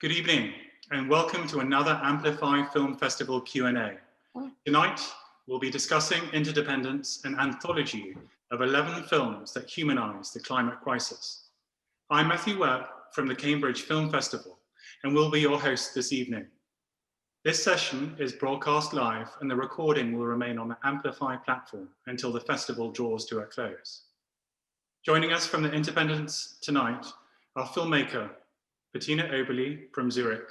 Good evening and welcome to another AMPLIFY Film Festival Q&A. Tonight, we'll be discussing Interdependence, an anthology of 11 films that humanize the climate crisis. I'm Matthew Webb from the Cambridge Film Festival and will be your host this evening. This session is broadcast live and the recording will remain on the AMPLIFY platform until the festival draws to a close. Joining us from the Interdependence tonight are filmmaker Bettina Oberli from Zurich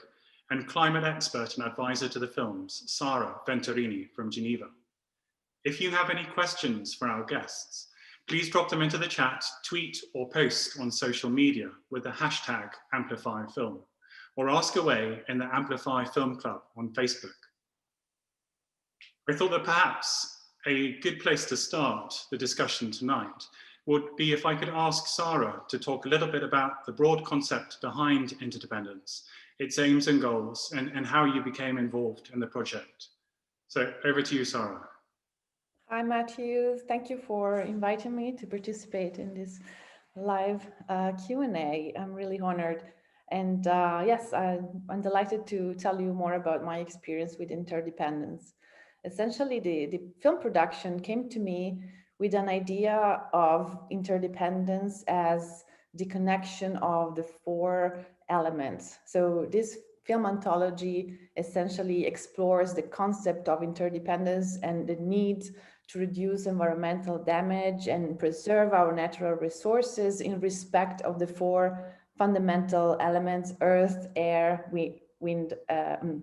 and climate expert and advisor to the films, Sara Venturini from Geneva. If you have any questions for our guests, please drop them into the chat, tweet or post on social media with the hashtag AmplifyFilm, or ask away in the Amplify Film Club on Facebook. I thought that perhaps a good place to start the discussion tonight would be if I could ask Sara to talk a little bit about the broad concept behind Interdependence, its aims and goals, and how you became involved in the project. So over to you, Sara. Hi, Matthew. Thank you for inviting me to participate in this live Q&A. I'm really honored. And yes, I'm delighted to tell you more about my experience with Interdependence. Essentially, the film production came to me with an idea of interdependence as the connection of the four elements. So this film anthology essentially explores the concept of interdependence and the need to reduce environmental damage and preserve our natural resources in respect of the four fundamental elements: earth, air, wind,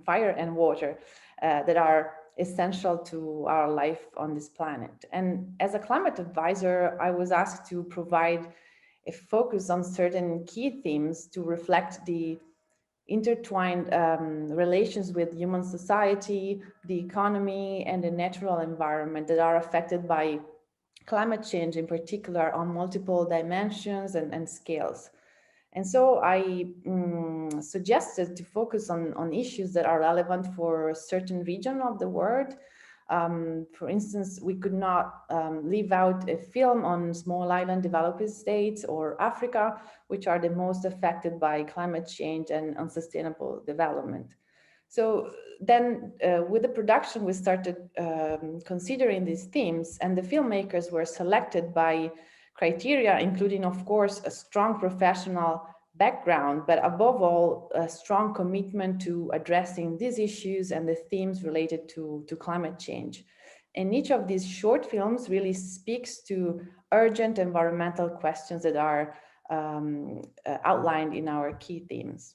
fire, and water, that are essential to our life on this planet. And as a climate advisor, I was asked to provide a focus on certain key themes to reflect the intertwined relations with human society, the economy, and the natural environment that are affected by climate change, in particular on multiple dimensions and scales. And so I suggested to focus on issues that are relevant for a certain region of the world. For instance, we could not leave out a film on small island developing states or Africa, which are the most affected by climate change and unsustainable development. So then with the production, we started considering these themes, and the filmmakers were selected by criteria, including, of course, a strong professional background, but above all, a strong commitment to addressing these issues and the themes related to climate change. And each of these short films really speaks to urgent environmental questions that are outlined in our key themes.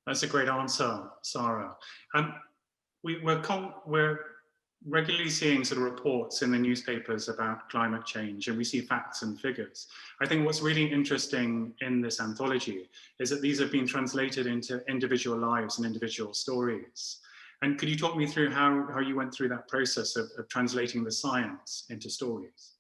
That's a great answer, Sara. We're regularly seeing sort of reports in the newspapers about climate change, and we see facts and figures. I think what's really interesting in this anthology is that these have been translated into individual lives and individual stories. And could you talk me through how you went through that process of translating the science into stories?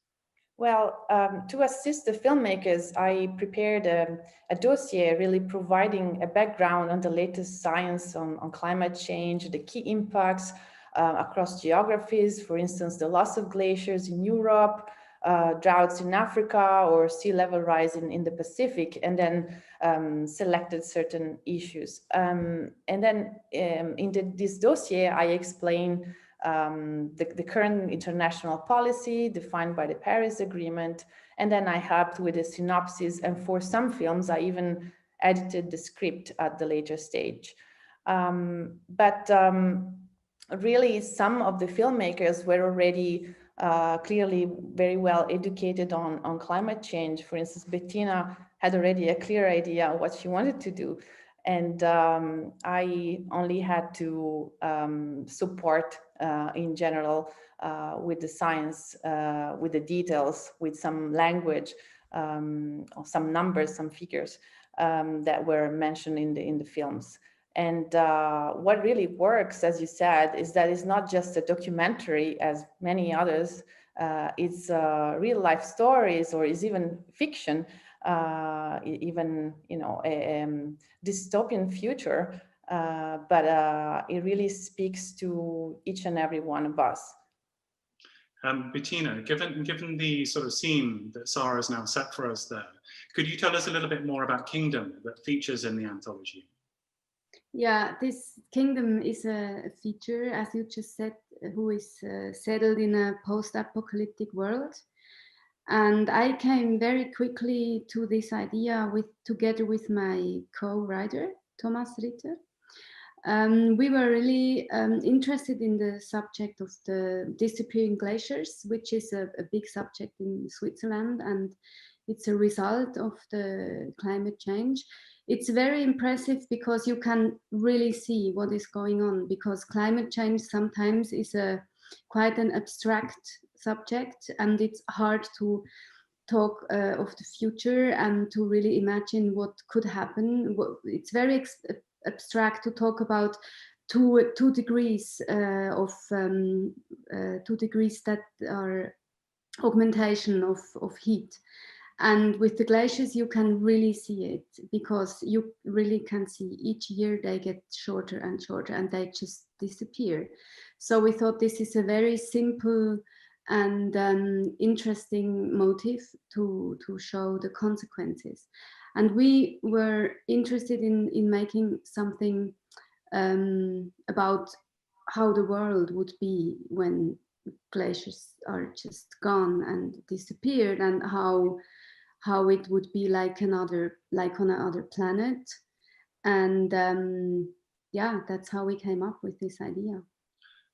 Well, to assist the filmmakers, I prepared a dossier really providing a background on the latest science on climate change, the key impacts across geographies, for instance, the loss of glaciers in Europe, droughts in Africa, or sea level rise in the Pacific, and then selected certain issues. And then in this dossier, I explain the current international policy defined by the Paris Agreement, and then I helped with a synopsis, and for some films I even edited the script at the later stage. But really some of the filmmakers were already clearly very well educated on climate change. For instance, Bettina had already a clear idea of what she wanted to do. And I only had to support in general with the science, with the details, with some language, or some numbers, some figures that were mentioned in the films. And what really works, as you said, is that it's not just a documentary as many others. It's real life stories, or is even fiction. Even a dystopian future, but it really speaks to each and every one of us. Bettina, given the sort of scene that Sara has now set for us there, could you tell us a little bit more about Kingdom that features in the anthology? Yeah, this kingdom is a feature, as you just said, who is settled in a post-apocalyptic world. And I came very quickly to this idea together with my co-writer, Thomas Ritter. We were really interested in the subject of the disappearing glaciers, which is a big subject in Switzerland, and it's a result of the climate change. It's very impressive because you can really see what is going on, because climate change sometimes is quite an abstract subject, and it's hard to talk of the future and to really imagine what could happen. It's very abstract to talk about 2 degrees of 2 degrees that are augmentation of heat. And with the glaciers, you can really see it, because you really can see each year they get shorter and shorter and they just disappear. So we thought this is a very simple and interesting motive to show the consequences. And we were interested in making something about how the world would be when glaciers are just gone and disappeared, and how it would be like on another planet. And yeah, that's how we came up with this idea.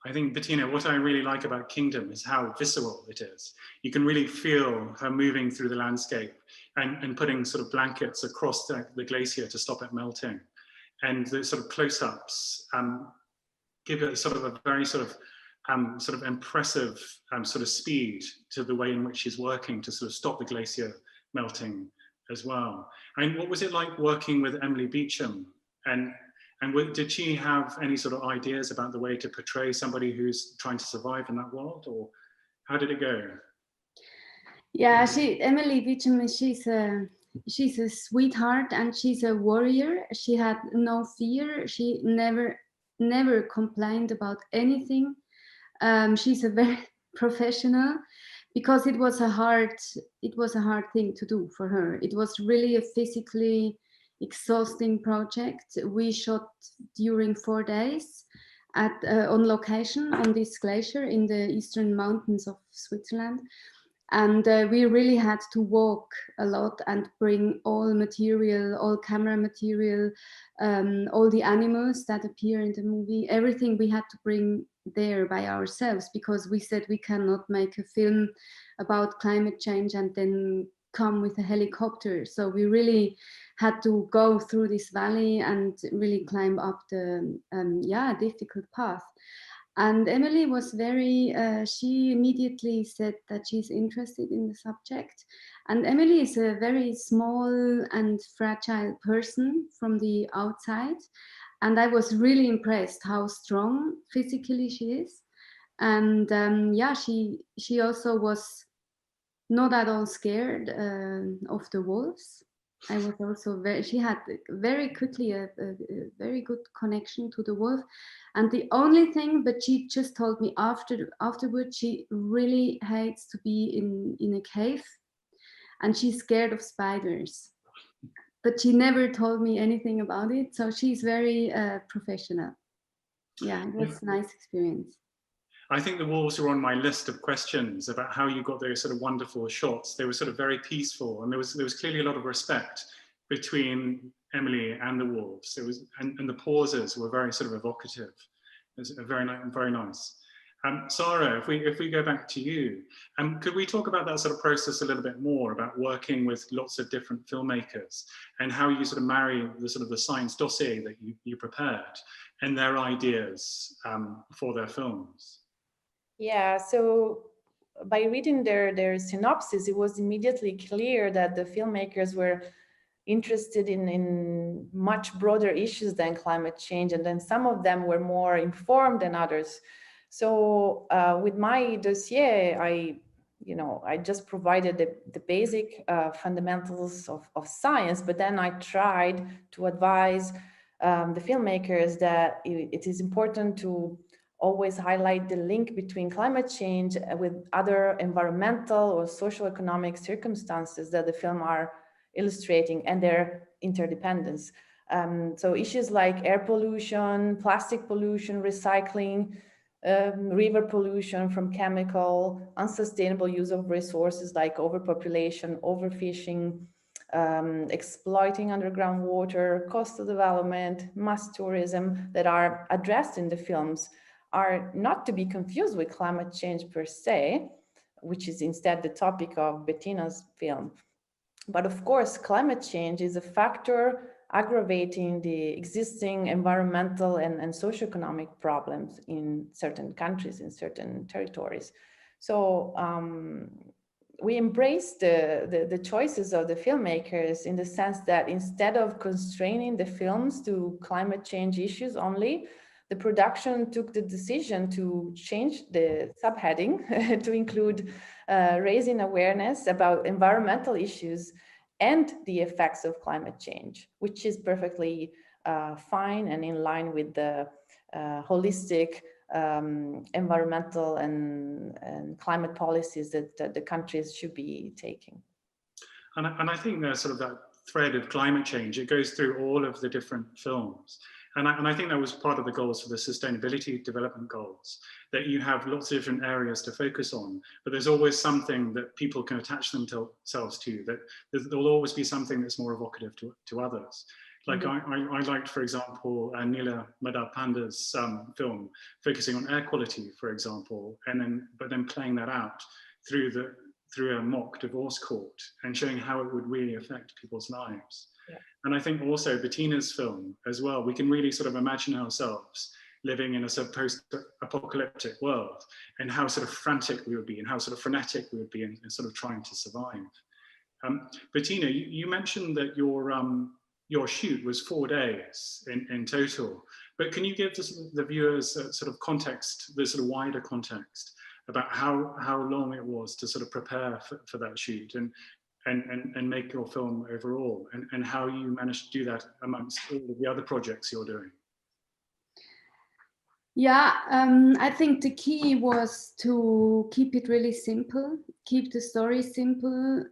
I think, Bettina, what I really like about Kingdom is how visceral it is. You can really feel her moving through the landscape and putting sort of blankets across the glacier to stop it melting. And the sort of close-ups give it sort of a very sort of impressive sort of speed to the way in which she's working to sort of stop the glacier melting as well. And what was it like working with Emily Beacham? And did she have any sort of ideas about the way to portray somebody who's trying to survive in that world, or how did it go? Yeah, Emily Beacham, she's a sweetheart and she's a warrior. She had no fear. She never complained about anything. She's a very professional, because it was a hard thing to do for her. It was really a physically exhausting project. We shot during 4 days on location on this glacier in the eastern mountains of Switzerland. And we really had to walk a lot and bring all material, all camera material, all the animals that appear in the movie, everything we had to bring there by ourselves, because we said we cannot make a film about climate change and then come with a helicopter. So we really had to go through this valley and really climb up the difficult path. And Emily was she immediately said that she's interested in the subject. And Emily is a very small and fragile person from the outside. And I was really impressed how strong physically she is. And she also was not at all scared of the wolves. I was also she had very quickly a very good connection to the wolf. And the only thing, but she just told me afterwards, she really hates to be in a cave and she's scared of spiders. But she never told me anything about it. So she's very professional. Yeah, it was a nice experience. I think the wolves were on my list of questions about how you got those sort of wonderful shots. They were sort of very peaceful, and there was clearly a lot of respect between Emily and the wolves. It was, and the pauses were very sort of evocative. It was very nice. Sara, if we go back to you, could we talk about that sort of process a little bit more, about working with lots of different filmmakers and how you sort of marry the sort of the science dossier that you prepared and their ideas for their films? Yeah, so by reading their synopsis, it was immediately clear that the filmmakers were interested in much broader issues than climate change, and then some of them were more informed than others. So with my dossier, I just provided the basic fundamentals of science, but then I tried to advise the filmmakers that it is important to always highlight the link between climate change with other environmental or social economic circumstances that the film are illustrating and their interdependence. So issues like air pollution, plastic pollution, recycling, river pollution from chemical, unsustainable use of resources like overpopulation, overfishing, exploiting underground water, coastal development, mass tourism that are addressed in the films are not to be confused with climate change per se, which is instead the topic of Bettina's film. But of course, climate change is a factor aggravating the existing environmental and socioeconomic problems in certain countries, in certain territories. So we embrace the choices of the filmmakers in the sense that instead of constraining the films to climate change issues only, the production took the decision to change the subheading to include raising awareness about environmental issues and the effects of climate change, which is perfectly fine and in line with the holistic environmental and climate policies that the countries should be taking. And I think there's sort of that thread of climate change. It goes through all of the different films. And I think that was part of the goals for the Sustainability Development Goals, that you have lots of different areas to focus on, but there's always something that people can attach themselves to, that there'll always be something that's more evocative to others. Like I liked, for example, Nila Madhapanda's film focusing on air quality, for example, but then playing that out through a mock divorce court and showing how it would really affect people's lives. Yeah. And I think also Bettina's film as well, we can really sort of imagine ourselves living in a sort of post-apocalyptic world and how sort of frantic we would be and how sort of frenetic we would be in sort of trying to survive. Bettina, you mentioned that your shoot was 4 days in total, but can you give the viewers sort of context, the sort of wider context about how long it was to sort of prepare for that shoot and make your film overall, and how you managed to do that amongst all of the other projects you're doing? Yeah, I think the key was to keep it really simple, keep the story simple,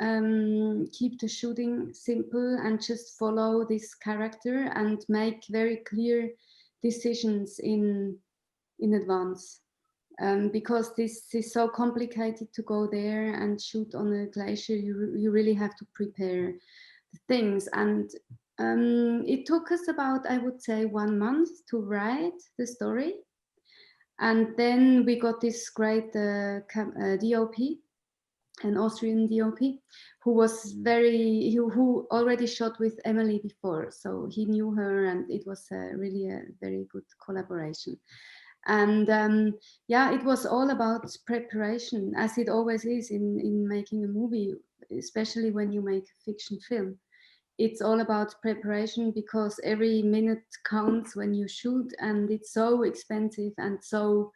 keep the shooting simple, and just follow this character and make very clear decisions in advance. Because this is so complicated to go there and shoot on a glacier, you really have to prepare the things. And it took us about, I would say, 1 month to write the story. And then we got this great DOP, an Austrian DOP, who was who already shot with Emily before. So he knew her, and it was really a very good collaboration. And yeah, it was all about preparation, as it always is in making a movie, especially when you make a fiction film. It's all about preparation, because every minute counts when you shoot, and it's so expensive and so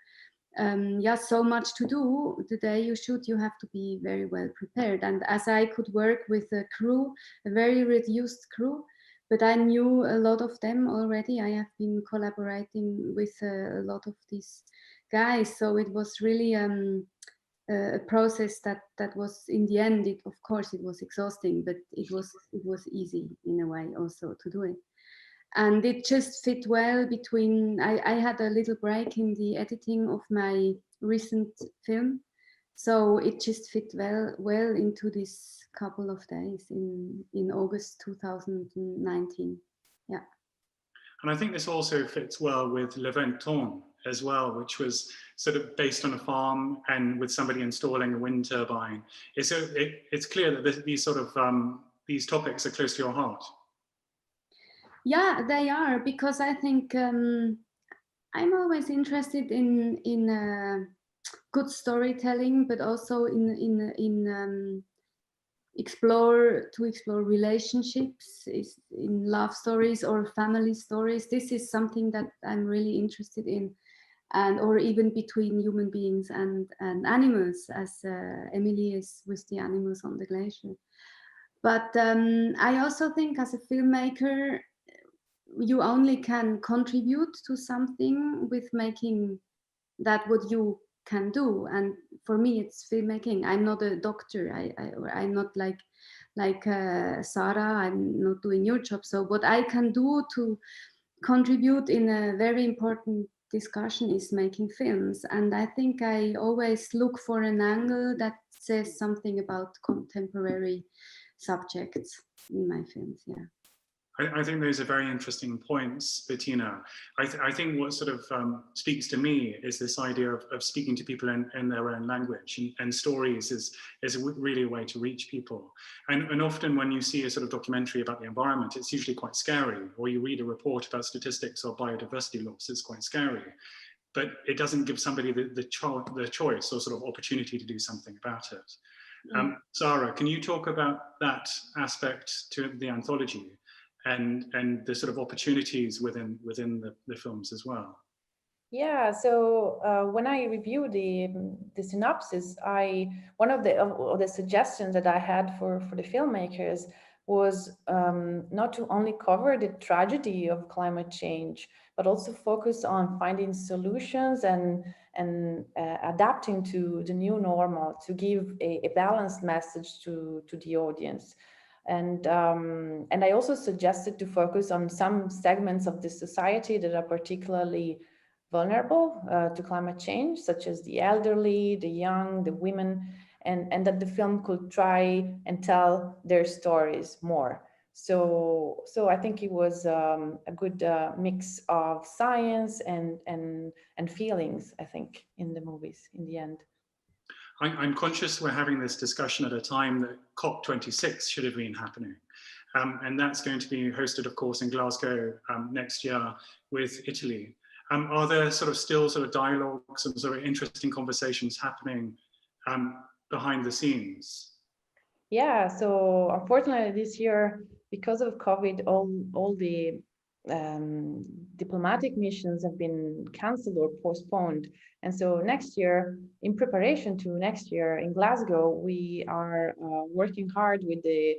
yeah, so much to do. The day you shoot, you have to be very well prepared. And as I could work with a crew, a very reduced crew, but I knew a lot of them already. I have been collaborating with a lot of these guys, so it was really a process that was, in the end, of course it was exhausting, but it was easy in a way also to do it. And it just fit well between, I had a little break in the editing of my recent film, so it just fit well into this couple of days in August 2019. Yeah. And I think this also fits well with Venton as well, which was sort of based on a farm and with somebody installing a wind turbine. It's clear that these sort of these topics are close to your heart. Yeah, they are, because I think I'm always interested in good storytelling, but also in explore relationships, in love stories or family stories. This is something that I'm really interested in, and or even between human beings and animals, as Emily is with the animals on the glacier. But I also think, as a filmmaker, you only can contribute to something with making that what you can do. And for me, it's filmmaking. I'm not a doctor. I'm not like Sara. I'm not doing your job. So what I can do to contribute in a very important discussion is making films. And I think I always look for an angle that says something about contemporary subjects in my films. Yeah. I think those are very interesting points, Bettina. I think what sort of speaks to me is this idea of speaking to people in their own language, and stories is really a way to reach people. And often when you see a sort of documentary about the environment, it's usually quite scary, or you read a report about statistics or biodiversity loss, it's quite scary. But it doesn't give somebody the choice or sort of opportunity to do something about it. Sara, can you talk about that aspect to the anthology? And the sort of opportunities within the films as well. Yeah, so when I reviewed the synopsis, one of the suggestions that I had for the filmmakers was not to only cover the tragedy of climate change, but also focus on finding solutions and adapting to the new normal, to give a balanced message to the audience. And I also suggested to focus on some segments of the society that are particularly vulnerable to climate change, such as the elderly, the young, the women, and that the film could try and tell their stories more. So I think it was a good mix of science and feelings, I think, in the movies in the end. I'm conscious we're having this discussion at a time that COP26 should have been happening. And that's going to be hosted, of course, in Glasgow next year with Italy. Are there still dialogues and sort of interesting conversations happening behind the scenes? Yeah, so unfortunately this year, because of COVID, all the diplomatic missions have been cancelled or postponed. And so next year, in preparation to next year in Glasgow, we are working hard with the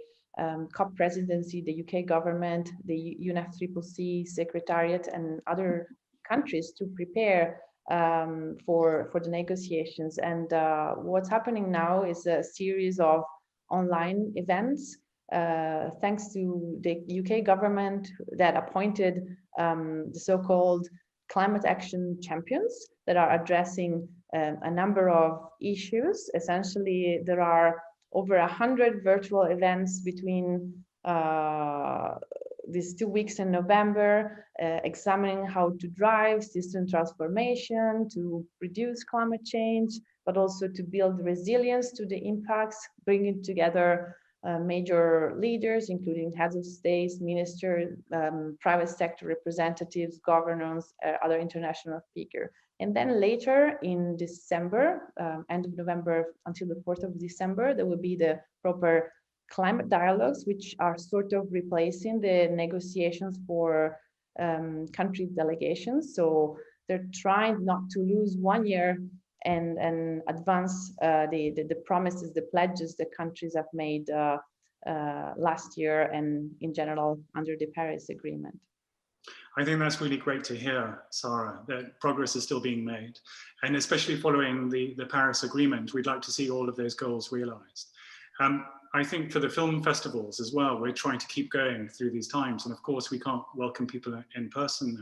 COP presidency, the UK government, the UNFCCC Secretariat, and other countries to prepare for the negotiations. And what's happening now is a series of online events, thanks to the UK government that appointed the so-called climate action champions that are addressing a number of issues. Essentially, there are over 100 virtual events between these 2 weeks in November, examining how to drive system transformation to reduce climate change, but also to build resilience to the impacts, bringing together major leaders, including heads of states, ministers, private sector representatives, governors, other international speakers. And then later in December, end of November until the 4th of December, there will be the proper climate dialogues, which are sort of replacing the negotiations for country delegations. So they're trying not to lose 1 year and advance the promises, the pledges the countries have made last year and in general under the Paris Agreement. I think that's really great to hear, Sara, that progress is still being made. And especially following the Paris Agreement, we'd like to see all of those goals realized. I think for the film festivals as well, we're trying to keep going through these times. And of course, we can't welcome people in person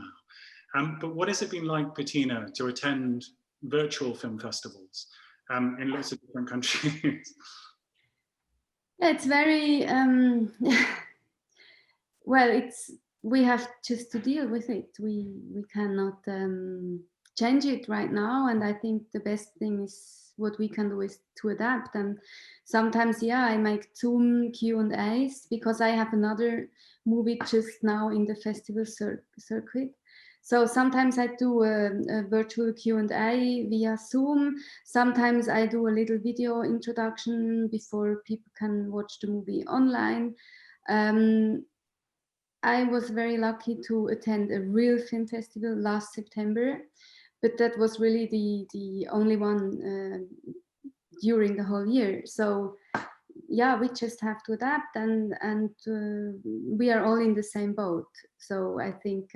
now. But what has it been like, Bettina, to attend virtual film festivals in lots of different countries? It's very, well, we have just to deal with it. We cannot change it right now. And I think the best thing is what we can do is to adapt. And sometimes, yeah, I make Zoom Q&As because I have another movie just now in the festival circuit. So sometimes I do a virtual Q&A via Zoom. Sometimes I do a little video introduction before people can watch the movie online. I was very lucky to attend a real film festival last September, but that was really the only one during the whole year. So yeah, we just have to adapt, and we are all in the same boat. So I think,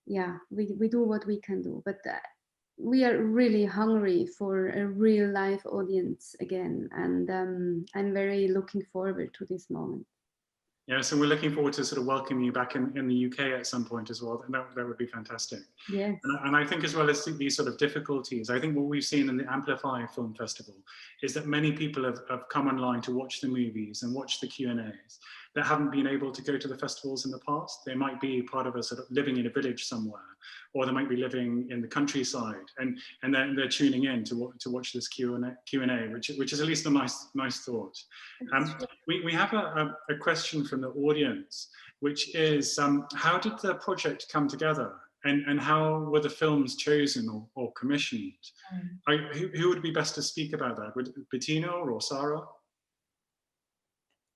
yeah, we do what we can do, but we are really hungry for a real live audience again, and I'm very looking forward to this moment. Yeah, so we're looking forward to sort of welcoming you back in the UK at some point as well. That would be fantastic. Yes. And I think as well as these sort of difficulties, I think what we've seen in the AMPLIFY Film Festival is that many people have come online to watch the movies and watch the Q&As that haven't been able to go to the festivals in the past. They might be part of a sort of living in a village somewhere, or they might be living in the countryside, and then they're tuning in to watch this Q&A, which is at least a nice thought. We have a question from the audience, which is how did the project come together, and how were the films chosen or commissioned? Who would be best to speak about that? Would Bettina or Sara?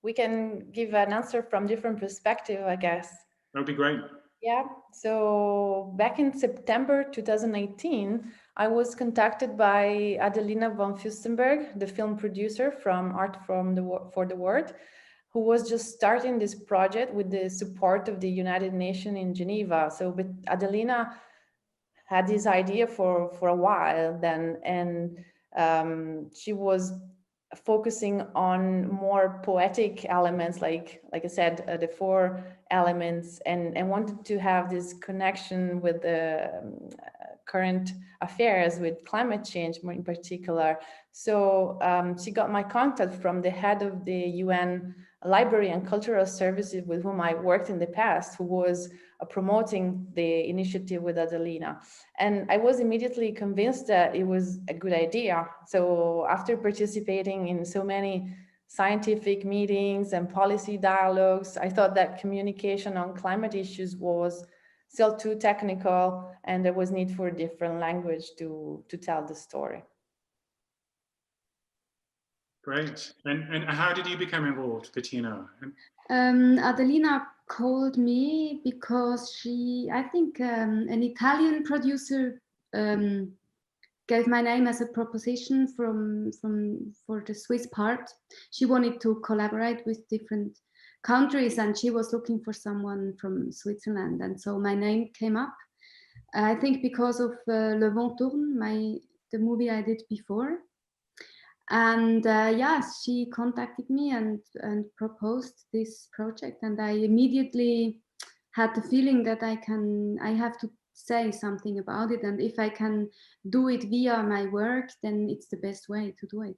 We can give an answer from different perspective, I guess. That would be great. Yeah, so back in September 2018, I was contacted by Adelina von Fürstenberg, the film producer from Art for the World, who was just starting this project with the support of the United Nations in Geneva. So but Adelina had this idea for a while then, and she was focusing on more poetic elements, like I said, the 4 elements, and wanted to have this connection with the current affairs with climate change more in particular. So she got my contact from the head of the UN Library and Cultural Services with whom I worked in the past, who was promoting the initiative with Adelina. And I was immediately convinced that it was a good idea. So after participating in so many scientific meetings and policy dialogues, I thought that communication on climate issues was still too technical, and there was need for a different language to tell the story. Great. And how did you become involved, Bettina? Adelina called me because I think an Italian producer gave my name as a proposition for the Swiss part. She wanted to collaborate with different countries, and she was looking for someone from Switzerland, and so my name came up. I think because of Le Venton, the movie I did before. And yes, she contacted me and proposed this project, and I immediately had the feeling that I have to say something about it, and if I can do it via my work, then it's the best way to do it.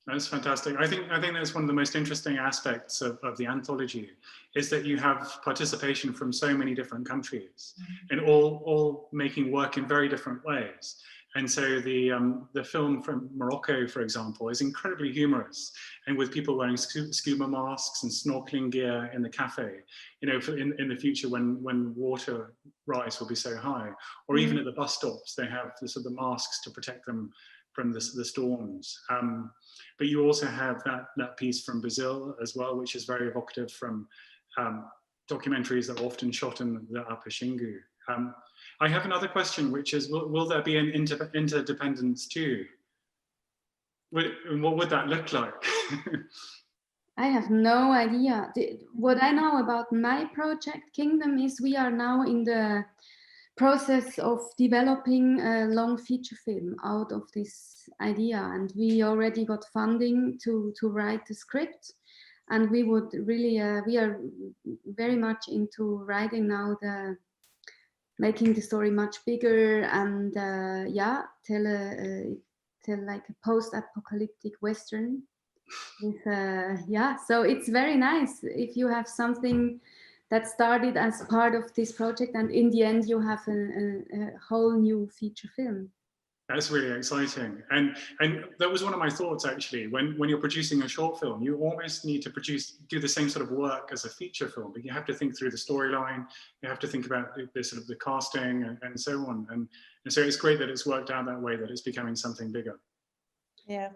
That's fantastic. I think that's one of the most interesting aspects of the anthology, is that you have participation from so many different countries, and all making work in very different ways. And so the film from Morocco, for example, is incredibly humorous, and with people wearing scuba masks and snorkeling gear in the cafe, you know, in the future when water rise will be so high, or even at the bus stops, they have the masks to protect them from the storms. But you also have that piece from Brazil as well, which is very evocative from documentaries that are often shot in the Upper Xingu. I have another question, which is, will there be an interdependence too? What would that look like? I have no idea. What I know about my project Kingdom is we are now in the process of developing a long feature film out of this idea, and we already got funding to write the script, and we would really we are very much into writing now making the story much bigger, and yeah, tell like a post-apocalyptic Western with yeah, so it's very nice if you have something that started as part of this project, and in the end you have a whole new feature film. That's really exciting, and that was one of my thoughts actually. When you're producing a short film, you almost need to do the same sort of work as a feature film, but you have to think through the storyline, you have to think about the casting and so on, and so it's great that it's worked out that way, that it's becoming something bigger. Yeah.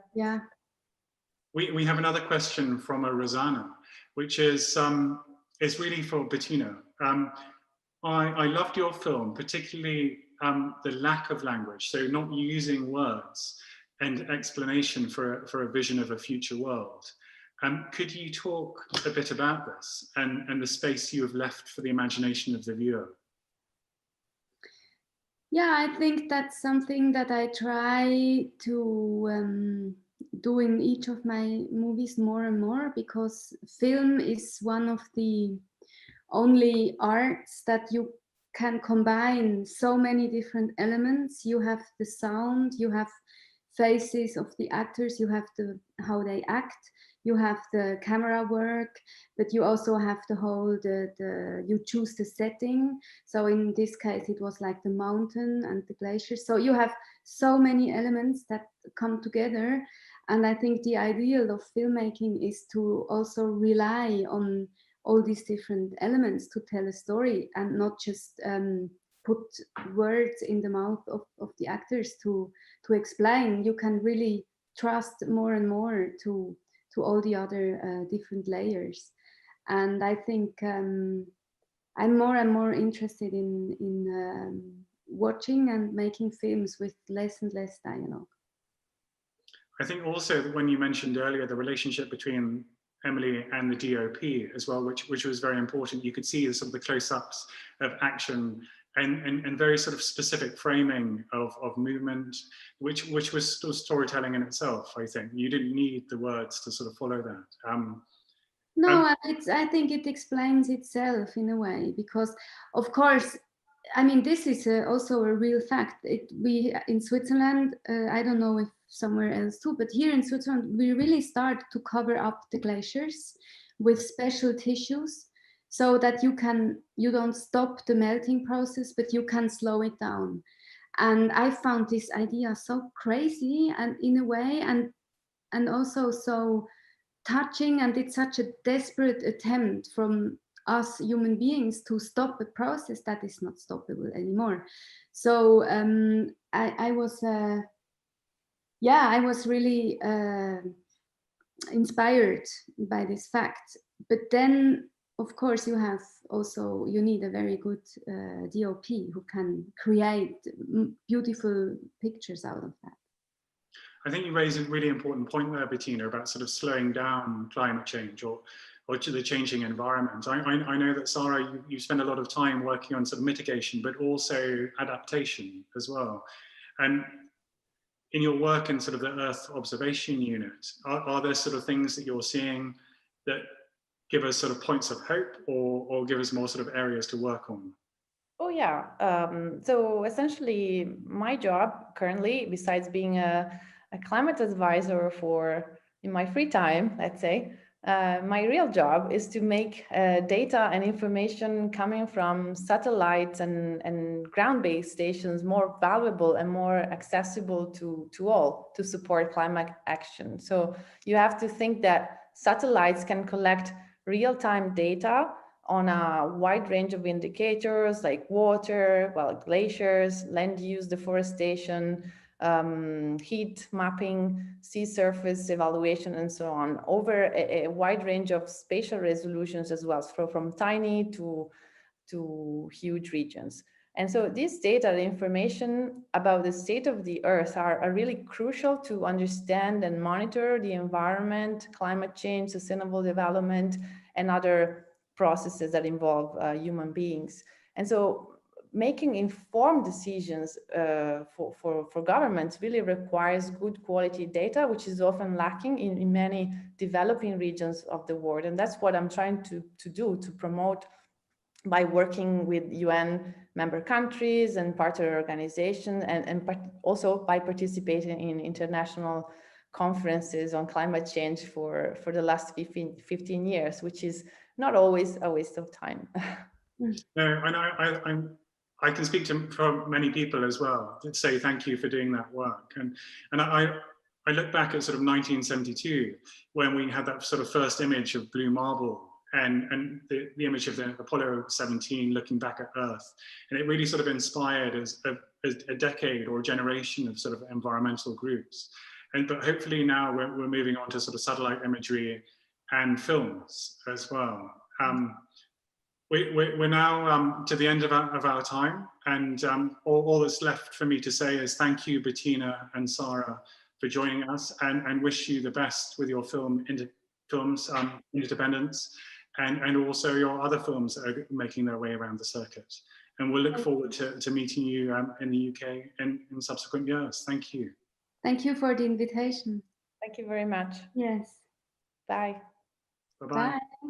We have another question from a Rosanna, which is really for Bettina. I loved your film, particularly the lack of language, so not using words and explanation for a vision of a future world. Could you talk a bit about this and the space you have left for the imagination of the viewer? Yeah, I think that's something that I try to do in each of my movies more and more, because film is one of the only arts that you can combine so many different elements. You have the sound, you have faces of the actors, you have the how they act, you have the camera work, but you also have the whole you choose the setting. So in this case it was like the mountain and the glaciers, so you have so many elements that come together. And I think the ideal of filmmaking is to also rely on all these different elements to tell a story, and not just put words in the mouth of the actors to explain. You can really trust more and more to all the other different layers. And I think I'm more and more interested in watching and making films with less and less dialogue. I think also that when you mentioned earlier the relationship between Emily and the DOP as well, which was very important. You could see the sort of the close-ups of action and very sort of specific framing of movement, which was still storytelling in itself. I think you didn't need the words to sort of follow that. No, I think it explains itself in a way, because of course, I mean, this is also a real fact. We in Switzerland, I don't know if somewhere else too, but here in Switzerland, we really start to cover up the glaciers with special tissues, so that you don't stop the melting process, but you can slow it down. And I found this idea so crazy, and in a way, and also so touching, and it's such a desperate attempt from us human beings to stop a process that is not stoppable anymore. So I was really inspired by this fact. But then of course you need a very good DOP who can create beautiful pictures out of that. I think you raise a really important point there, Bettina, about sort of slowing down climate change or to the changing environment. I know that, Sara, you spend a lot of time working on sort of mitigation, but also adaptation as well. And in your work in sort of the Earth Observation Unit, are there sort of things that you're seeing that give us sort of points of hope, or give us more sort of areas to work on? Oh yeah. So essentially, my job currently, besides being a climate advisor in my free time, let's say, my real job is to make data and information coming from satellites and ground-based stations more valuable and more accessible to all, to support climate action. So you have to think that satellites can collect real-time data on a wide range of indicators like water, glaciers, land use, deforestation, heat mapping, sea surface evaluation, and so on, over a wide range of spatial resolutions as well, from tiny to huge regions. And so these data, the information about the state of the Earth are really crucial to understand and monitor the environment, climate change, sustainable development, and other processes that involve human beings. And so making informed decisions for governments really requires good quality data, which is often lacking in many developing regions of the world. And that's what I'm trying to do, to promote by working with UN member countries and partner organizations, and also by participating in international conferences on climate change for the last 15 years, which is not always a waste of time. No, and I can speak for many people as well that say thank you for doing that work. And I look back at sort of 1972, when we had that sort of first image of blue marble and the image of the Apollo 17 looking back at Earth. And it really sort of inspired as a decade or a generation of sort of environmental groups. But hopefully now we're moving on to sort of satellite imagery and films as well. We're now to the end of our time, and all that's left for me to say is thank you, Bettina and Sara, for joining us, and wish you the best with your films, Interdependence, and also your other films that are making their way around the circuit. And we'll look forward to meeting you in the UK in subsequent years. Thank you. Thank you for the invitation. Thank you very much. Yes. Bye. Bye-bye. Bye.